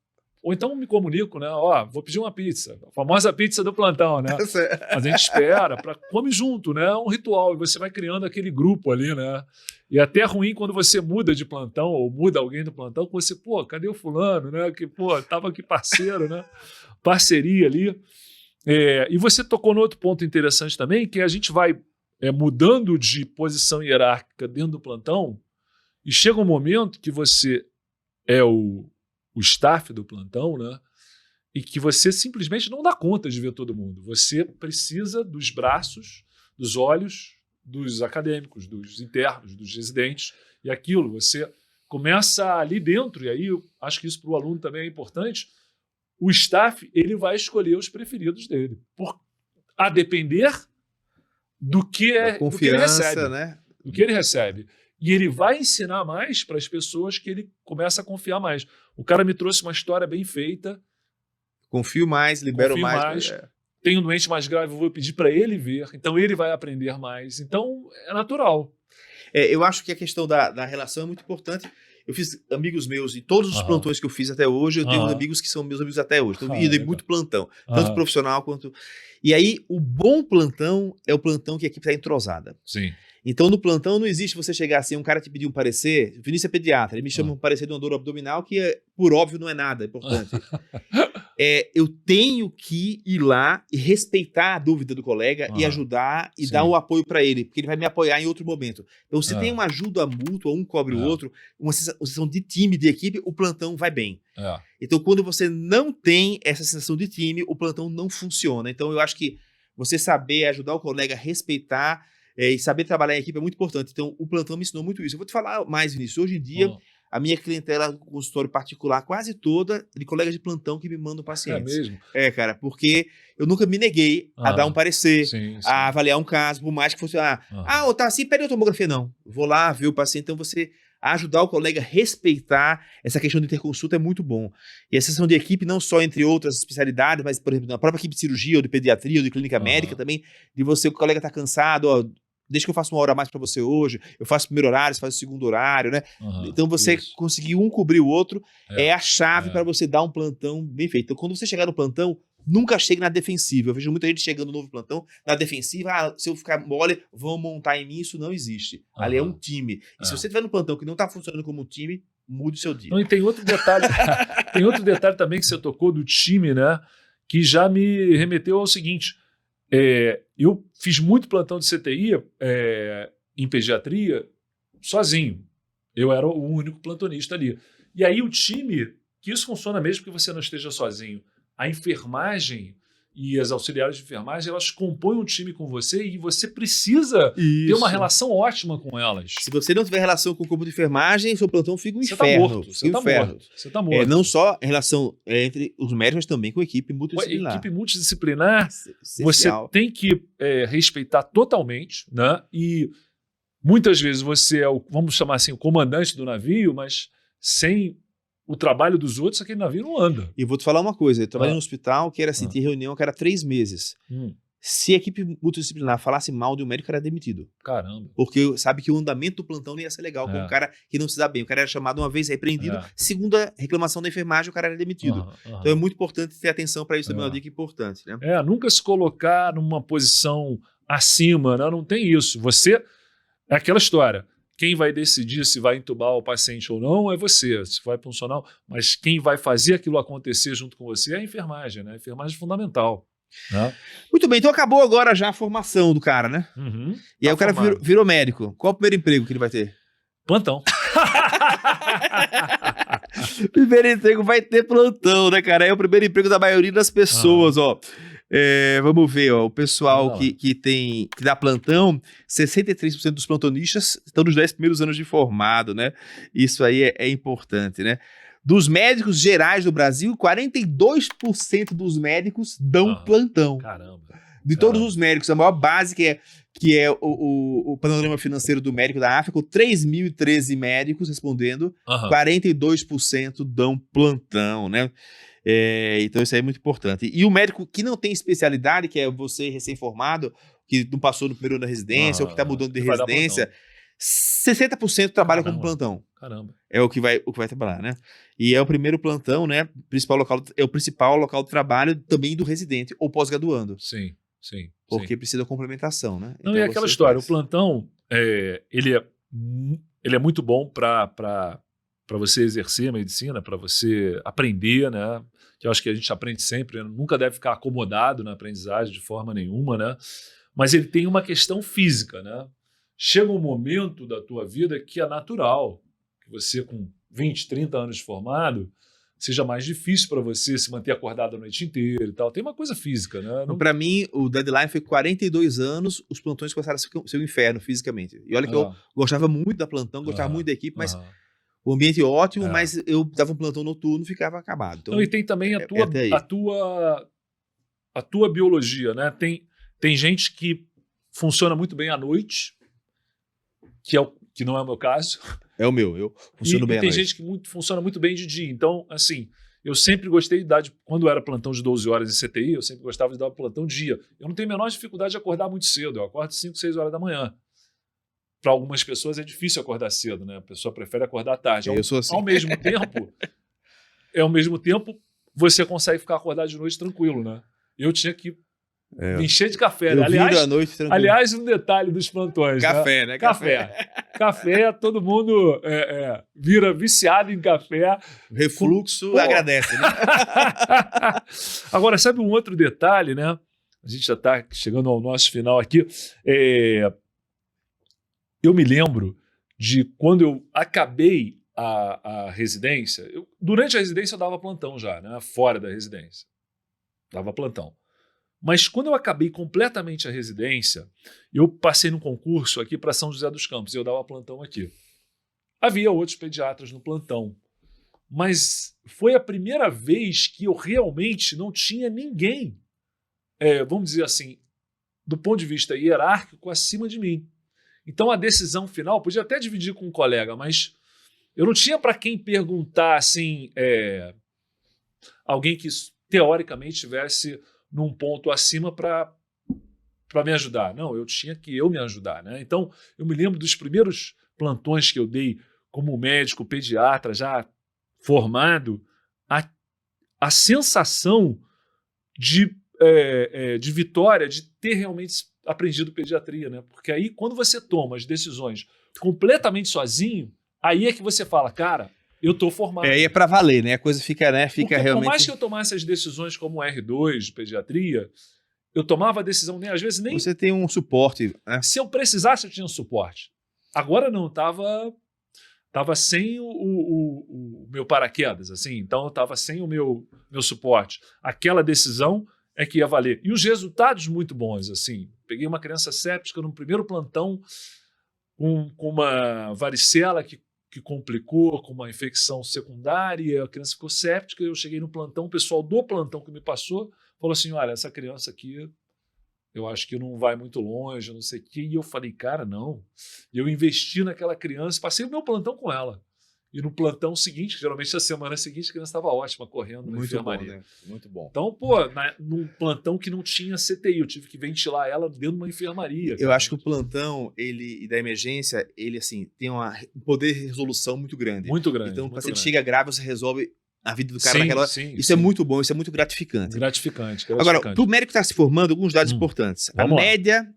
Ou então me comunico, né? Vou pedir uma pizza, a famosa pizza do plantão, né? Mas a gente espera, come junto, né? É um ritual, e você vai criando aquele grupo ali, né? E até é ruim quando você muda de plantão, ou muda alguém do plantão, que você, cadê o fulano, né? Que, tava aqui parceiro, né? Parceria ali. E você tocou no outro ponto interessante também, que a gente vai mudando de posição hierárquica dentro do plantão, e chega um momento que você é o staff do plantão, né? E que você simplesmente não dá conta de ver todo mundo. Você precisa dos braços, dos olhos, dos acadêmicos, dos internos, dos residentes, e aquilo, você começa ali dentro, e aí eu acho que isso para o aluno também é importante, o staff ele vai escolher os preferidos dele, a depender do que ele recebe. Né? Do que ele recebe. E ele vai ensinar mais para as pessoas que ele começa a confiar mais. O cara me trouxe uma história bem feita. Confio mais, libero mais. Tem um doente mais grave, eu vou pedir para ele ver. Então ele vai aprender mais. Então é natural. Eu acho que a questão da relação é muito importante. Eu fiz amigos meus em todos os plantões que eu fiz até hoje. Eu tenho amigos que são meus amigos até hoje. Então eu dei muito plantão, tanto profissional quanto... E aí o bom plantão é o plantão que a equipe está entrosada. Sim. Então, no plantão não existe você chegar assim, um cara te pedir um parecer, o Vinícius é pediatra, ele me chama um parecer de uma dor abdominal que, por óbvio, não é nada importante. Eu tenho que ir lá e respeitar a dúvida do colega e ajudar e dar o apoio para ele, porque ele vai me apoiar em outro momento. Então, se tem uma ajuda mútua, um cobre o outro, uma sensação de time, de equipe, o plantão vai bem. Então, quando você não tem essa sensação de time, o plantão não funciona. Então, eu acho que você saber ajudar o colega a respeitar e saber trabalhar em equipe é muito importante. Então, o plantão me ensinou muito isso. Eu vou te falar mais, Vinícius. Hoje em dia, a minha clientela do consultório particular, quase toda, de colegas de plantão que me mandam pacientes. É mesmo? Cara, porque eu nunca me neguei a dar um parecer, sim. a avaliar um caso, por mais que fosse, tá assim, pede a tomografia, não. Vou lá ver o paciente. Então, você ajudar o colega a respeitar essa questão de interconsulta é muito bom. E a sessão de equipe, não só entre outras especialidades, mas, por exemplo, na própria equipe de cirurgia, ou de pediatria, ou de clínica médica também, de você, o colega tá cansado, ó, deixa que eu faça uma hora a mais para você hoje, eu faço o primeiro horário, você faz o segundo horário, né? Então você conseguir um cobrir o outro é a chave para você dar um plantão bem feito. Então quando você chegar no plantão, nunca chegue na defensiva. Eu vejo muita gente chegando no novo plantão, na defensiva, se eu ficar mole, vão montar em mim, isso não existe. Ali é um time. E se você estiver no plantão que não está funcionando como um time, mude o seu dia. Não, e tem outro detalhe, tem outro detalhe também que você tocou do time, né? Que já me remeteu ao seguinte, eu fiz muito plantão de CTI em pediatria sozinho. Eu era o único plantonista ali. E aí o time, que isso funciona mesmo que você não esteja sozinho. A enfermagem e as auxiliares de enfermagem, elas compõem um time com você e você precisa ter uma relação ótima com elas. Se você não tiver relação com o corpo de enfermagem, seu plantão fica um inferno. Você tá morto. Você tá morto. Não só em relação entre os médicos, mas também com a equipe multidisciplinar. A equipe multidisciplinar, você tem que respeitar totalmente, né? E muitas vezes você é vamos chamar assim, o comandante do navio, mas sem o trabalho dos outros, aquele navio não anda. E vou te falar uma coisa, eu trabalhei no hospital que era assim, tinha reunião que era 3 meses. Se a equipe multidisciplinar falasse mal de um médico, era demitido. Caramba. Porque sabe que o andamento do plantão não ia ser legal, com um cara que não se dá bem. O cara era chamado uma vez, repreendido. Segunda reclamação da enfermagem, o cara era demitido. Então é muito importante ter atenção para isso, também é uma dica importante. Né? Nunca se colocar numa posição acima, né? Não tem isso. Você, é aquela história. Quem vai decidir se vai entubar o paciente ou não é você, se vai funcionar. Mas quem vai fazer aquilo acontecer junto com você é a enfermagem, né? A enfermagem é fundamental. Né? Muito bem, então acabou agora já a formação do cara, né? E aí o cara virou médico. Qual o primeiro emprego que ele vai ter? Plantão. Primeiro emprego vai ter plantão, né, cara? É o primeiro emprego da maioria das pessoas, ó. Vamos ver, ó, o pessoal que dá plantão, 63% dos plantonistas estão nos 10 primeiros anos de formado, né? Isso aí é importante, né? Dos médicos gerais do Brasil, 42% dos médicos dão plantão. Caramba. De todos os médicos, a maior base que é o panorama financeiro do médico da África, 3.013 médicos respondendo, 42% dão plantão, né? Então isso aí é muito importante. E o médico que não tem especialidade, que é você recém-formado, que não passou no primeiro ano da residência, ou que está mudando de residência, 60% trabalha como plantão. Caramba. É o que vai trabalhar, né? E é o primeiro plantão, né? É o principal local de trabalho também do residente ou pós-graduando. Sim. Porque precisa da complementação, né? Não, então, e aquela história, o plantão, ele é muito bom para você exercer a medicina, para você aprender, né? Que eu acho que a gente aprende sempre, né? Nunca deve ficar acomodado na aprendizagem de forma nenhuma, né? Mas ele tem uma questão física, né? Chega um momento da tua vida que é natural, que você com 20, 30 anos de formado, seja mais difícil para você se manter acordado a noite inteira e tal. Tem uma coisa física, né? Para mim, o deadline foi 42 anos, os plantões começaram a ser um inferno fisicamente. E olha que eu gostava muito da plantão, gostava muito da equipe, mas o ambiente é ótimo, mas eu dava um plantão noturno e ficava acabado. Então, e tem também a tua biologia, né? Tem gente que funciona muito bem à noite, que não é o meu caso. É o meu, eu funciono bem à noite. Tem gente que funciona muito bem de dia. Então, assim, eu sempre gostei de dar, quando era plantão de 12 horas em CTI, eu sempre gostava de dar plantão dia. Eu não tenho a menor dificuldade de acordar muito cedo, eu acordo 5, 6 horas da manhã. Para algumas pessoas é difícil acordar cedo, né? A pessoa prefere acordar tarde. Eu sou assim. Ao mesmo tempo, você consegue ficar acordado de noite tranquilo, né? Eu tinha que me encher de café. Aliás, um detalhe dos plantões. Café, né? Café, todo mundo vira viciado em café. Refluxo agradece, né? Agora, sabe um outro detalhe, né? A gente já está chegando ao nosso final aqui. Eu me lembro de quando eu acabei a residência. Durante a residência eu dava plantão já, né? Fora da residência. Dava plantão. Mas quando eu acabei completamente a residência, eu passei num concurso aqui para São José dos Campos e eu dava plantão aqui. Havia outros pediatras no plantão, mas foi a primeira vez que eu realmente não tinha ninguém, vamos dizer assim, do ponto de vista hierárquico, acima de mim. Então a decisão final, podia até dividir com um colega, mas Eu não tinha para quem perguntar, assim, alguém que teoricamente estivesse num ponto acima para me ajudar. Não, eu tinha que me ajudar, né? Então, eu me lembro dos primeiros plantões que eu dei como médico pediatra já formado, a sensação de vitória, de ter realmente aprendido pediatria, né? Porque aí, quando você toma as decisões completamente sozinho, aí é que você fala, cara, eu tô formado. É para valer, né? A coisa fica, né? Fica realmente... Por mais que eu tomasse as decisões como R2 de pediatria, eu tomava a decisão, às vezes nem... Você tem um suporte, né? Se eu precisasse, eu tinha um suporte. Agora não, tava sem o meu paraquedas, assim, então eu tava sem o meu suporte. Aquela decisão é que ia valer. E os resultados muito bons, assim. Peguei uma criança séptica no primeiro plantão com uma varicela que complicou, com uma infecção secundária, a criança ficou séptica, eu cheguei no plantão, o pessoal do plantão que me passou falou assim, olha, essa criança aqui, eu acho que não vai muito longe, não sei o quê. E eu falei, cara, não. E eu investi naquela criança, passei o meu plantão com ela. E no plantão seguinte, geralmente na semana seguinte, a criança estava ótima, correndo na enfermaria. Bom, né? Muito bom. Então, pô, num plantão que não tinha CTI, eu tive que ventilar ela dentro de uma enfermaria. Eu acho que o plantão, da emergência, ele, assim, tem um poder de resolução muito grande. Muito grande. Então, o paciente chega grave, você resolve a vida do cara sim, naquela hora. Sim. É muito bom, isso é muito gratificante. Gratificante. Agora, para o médico que está se formando, alguns dados importantes. A média,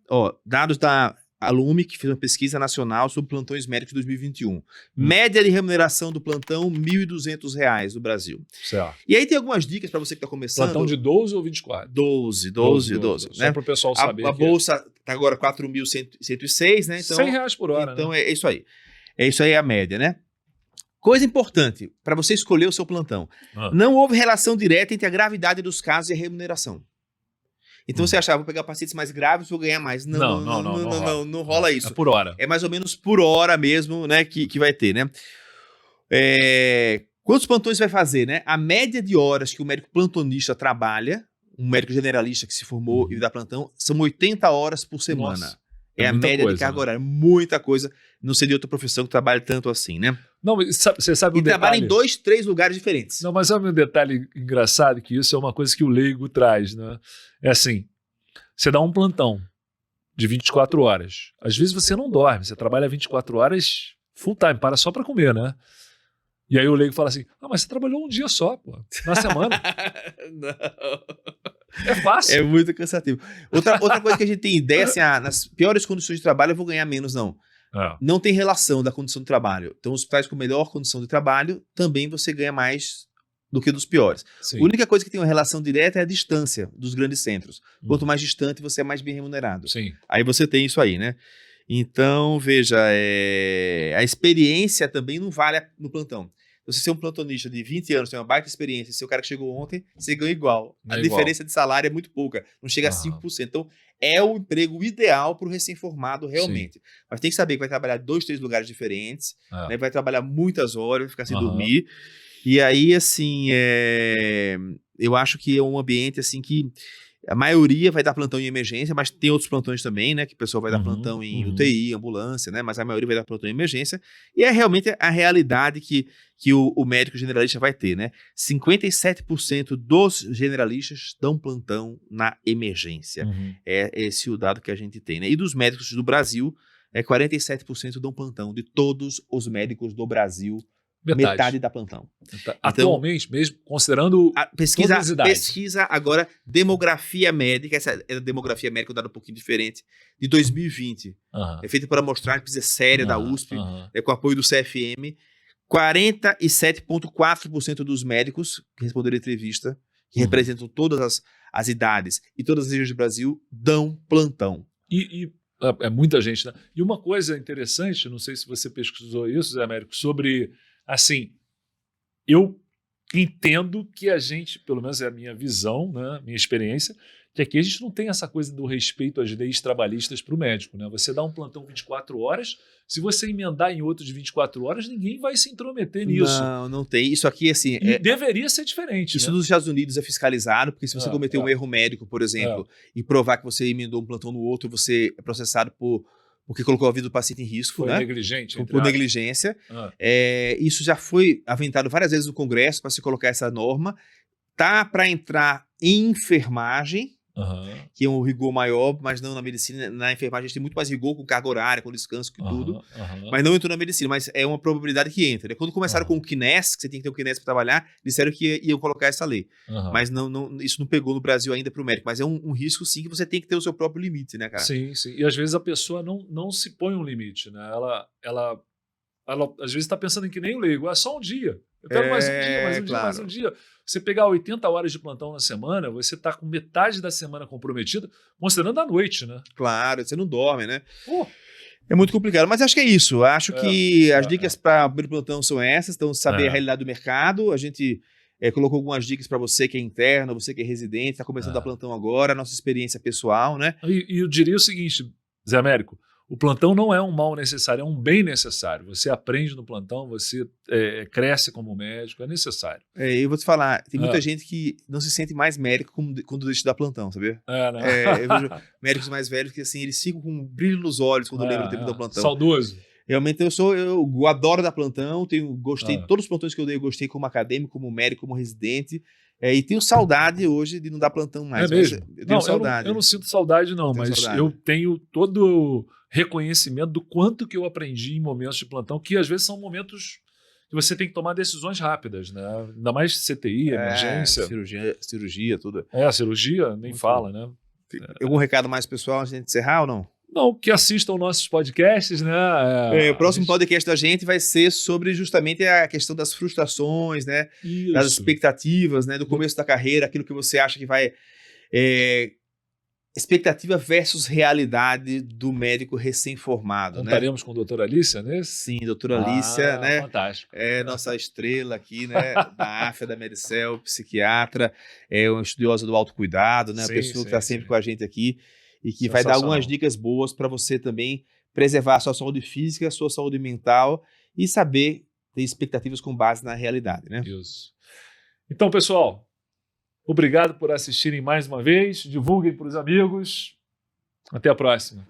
dados da Alume, que fez uma pesquisa nacional sobre plantões médicos de 2021. Média de remuneração do plantão, R$ 1.200 no Brasil. Certo. E aí tem algumas dicas para você que está começando. Plantão de 12 ou 24? 12. Só né? Para o pessoal saber. A bolsa está agora 4.106, né? Então, R$100 por hora, então né? É isso aí. É isso aí a média, né? Coisa importante para você escolher o seu plantão. Não houve relação direta entre a gravidade dos casos e a remuneração. Então você achava, vou pegar pacientes mais graves, vou ganhar mais. Não rola isso. É por hora. É mais ou menos por hora mesmo, né, que vai ter, né? Quantos plantões vai fazer, né? A média de horas que o médico plantonista trabalha, um médico generalista que se formou e dá plantão, são 80 horas por semana. Nossa, é a média de carga horária. Muita coisa. Não seria outra profissão que trabalha tanto assim, né? Não, você sabe um detalhe... trabalha em 2, 3 lugares diferentes. Não, mas sabe um detalhe engraçado, que isso é uma coisa que o leigo traz, né? É assim, você dá um plantão de 24 horas. Às vezes você não dorme, você trabalha 24 horas full time, para só para comer, né? E aí o leigo fala assim, mas você trabalhou um dia só, pô, na semana. Não. É fácil. É muito cansativo. Outra coisa que a gente tem ideia, assim, nas piores condições de trabalho eu vou ganhar menos, não. Não tem relação da condição de trabalho. Então, os hospitais com melhor condição de trabalho, também você ganha mais do que dos piores. Sim. A única coisa que tem uma relação direta é a distância dos grandes centros. Quanto mais distante, você é mais bem remunerado. Sim. Aí você tem isso aí, né? Então, veja, a experiência também não vale no plantão. Se você é um plantonista de 20 anos, tem uma baita experiência, se o cara que chegou ontem, você ganha igual. A diferença de salário é muito pouca, não chega a 5%. Então, é o emprego ideal para o recém-formado realmente. Sim. Mas tem que saber que vai trabalhar em 2, 3 lugares diferentes, né? Vai trabalhar muitas horas, vai ficar sem dormir. E aí, assim, eu acho que é um ambiente assim que a maioria vai dar plantão em emergência, mas tem outros plantões também, né? Que o pessoal vai dar plantão em UTI, ambulância, né? Mas a maioria vai dar plantão em emergência. E é realmente a realidade que o médico generalista vai ter, né? 57% dos generalistas dão plantão na emergência. É esse o dado que a gente tem, né? E dos médicos do Brasil, 47% dão plantão. De todos os médicos do Brasil, metade da plantão. Atualmente, então, mesmo considerando todas as idades. Pesquisa agora demografia médica, essa é a demografia médica, um dado um pouquinho diferente, de 2020. É feita por Amostragem, pesquisa séria da USP, com apoio do CFM. 47,4% dos médicos que responderam a entrevista, que representam todas as idades e todas as regiões do Brasil, dão plantão. E é muita gente, né? E uma coisa interessante, não sei se você pesquisou isso, Zé Américo, sobre... Assim, eu entendo que a gente, pelo menos é a minha visão, né, minha experiência, que aqui a gente não tem essa coisa do respeito às leis trabalhistas para o médico, né? Você dá um plantão 24 horas, se você emendar em outro de 24 horas, ninguém vai se intrometer nisso. Não tem. Isso aqui, assim... deveria ser diferente, Isso né? nos Estados Unidos é fiscalizado, porque se você cometer um erro médico, por exemplo, e provar que você emendou um plantão no outro, você é processado por porque colocou a vida do paciente em risco. Foi né? negligente. Por negligência. Isso já foi aventado várias vezes no Congresso para se colocar essa norma. Tá para entrar em enfermagem, que é um rigor maior, mas não na medicina. Na enfermagem a gente tem muito mais rigor com carga horária, com descanso, com tudo. Mas não entrou na medicina, mas é uma probabilidade que entra. Quando começaram com o KNES, que você tem que ter um KNES para trabalhar, disseram que iam colocar essa lei. Mas isso não pegou no Brasil ainda para o médico. Mas é um risco, sim, que você tem que ter o seu próprio limite, né, cara? Sim, sim. E às vezes a pessoa não se põe um limite, né? Ela às vezes está pensando em que nem o leigo, só um dia. Eu quero mais um dia, mais um dia, mais um dia. Você pegar 80 horas de plantão na semana, você está com metade da semana comprometida, considerando a noite, né? Claro, você não dorme, né? É muito complicado, mas acho que é isso. Acho que as dicas para abrir plantão são essas, então saber a realidade do mercado. A gente colocou algumas dicas para você que é interno, você que é residente, está começando a plantão agora, a nossa experiência pessoal, né? E eu diria o seguinte, Zé Américo, o plantão não é um mal necessário, é um bem necessário. Você aprende no plantão, você cresce como médico, é necessário. Eu vou te falar, tem muita gente que não se sente mais médico quando deixa de dar plantão, sabia? Né? Eu vejo médicos mais velhos que assim, eles ficam com um brilho nos olhos quando lembram do tempo do plantão. Saudoso. Realmente eu adoro dar plantão, gostei de todos os plantões que eu dei, eu gostei como acadêmico, como médico, como residente. E tenho saudade hoje de não dar plantão mais. É mesmo? Eu tenho saudade. Eu não sinto saudade, não, mas eu tenho todo reconhecimento do quanto que eu aprendi em momentos de plantão, que às vezes são momentos que você tem que tomar decisões rápidas, né? Ainda mais CTI, emergência. Cirurgia, tudo. Cirurgia, nem fala, né? Algum recado mais pessoal antes de encerrar ou não? Não, que assistam nossos podcasts, né? O próximo podcast da gente vai ser sobre justamente a questão das frustrações, né? Isso. Das expectativas, né? Do começo da carreira, aquilo que você acha que vai... expectativa versus realidade do médico recém-formado, né? Contaremos com a doutora Alícia, né? Sim, doutora Alícia, né? Fantástico. É nossa estrela aqui, né? Da AFA, da Medicel, psiquiatra, uma estudiosa do autocuidado, né? A pessoa que está sempre com a gente aqui e que vai dar algumas dicas boas para você também preservar a sua saúde física, a sua saúde mental e saber ter expectativas com base na realidade, né? Isso. Então, pessoal, obrigado por assistirem mais uma vez. Divulguem para os amigos. Até a próxima.